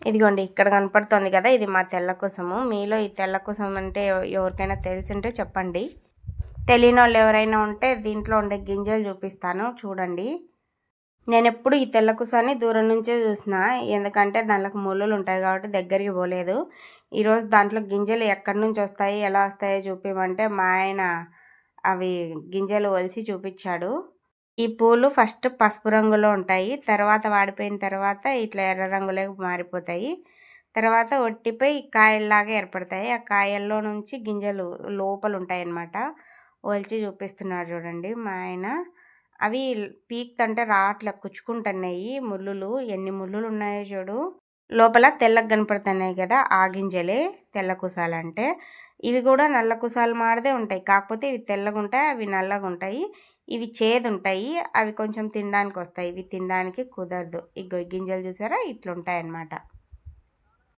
ఇదిగోండి ఇక్కడ కనపడుతోంది కదా, ఇది మా తెల్ల కుసము. మీలో ఈ తెల్ల కుసం అంటే ఎవరికైనా తెలిసుంటే చెప్పండి. తెలియని వాళ్ళు ఎవరైనా ఉంటే దీంట్లో ఉండే గింజలు చూపిస్తాను చూడండి. నేనెప్పుడు ఈ తెల్ల కుసాన్ని దూరం నుంచే చూసిన, ఎందుకంటే దాంట్లోకి ముళ్ళులు ఉంటాయి కాబట్టి దగ్గరికి పోలేదు. ఈరోజు దాంట్లో గింజలు ఎక్కడి నుంచి వస్తాయి, ఎలా వస్తాయో చూపిమంటే మా ఆయన అవి గింజలు ఒలిసి చూపించాడు. ఈ పూలు ఫస్ట్ పసుపు రంగులో ఉంటాయి, తర్వాత వాడిపోయిన తర్వాత ఇట్లా ఎర్ర రంగులోకి మారిపోతాయి. తర్వాత ఒట్టిపై కాయల్లాగా ఏర్పడతాయి. ఆ కాయల్లో నుంచి గింజలు లోపల ఉంటాయన్నమాట. ఒలిచి చూపిస్తున్నాడు చూడండి మా ఆయన. అవి పీకుతంటే రావట్లే, కుచ్చుకుంటున్నాయి ముళ్ళులు. ఎన్ని ముళ్ళులు ఉన్నాయో చూడు. లోపల తెల్లగా కనపడుతున్నాయి కదా, ఆ గింజలే తెల్ల కుసాలంటే. ఇవి కూడా నల్ల కుసాలు మాడదే ఉంటాయి, కాకపోతే ఇవి తెల్లగా ఉంటాయి, అవి నల్లగా ఉంటాయి. ఇవి చేదుంటాయి, అవి కొంచెం తినడానికి వస్తాయి. ఇవి తినడానికి కుదరదు. ఇగో గింజలు చూసారా, ఇట్లుంటాయి అన్నమాట.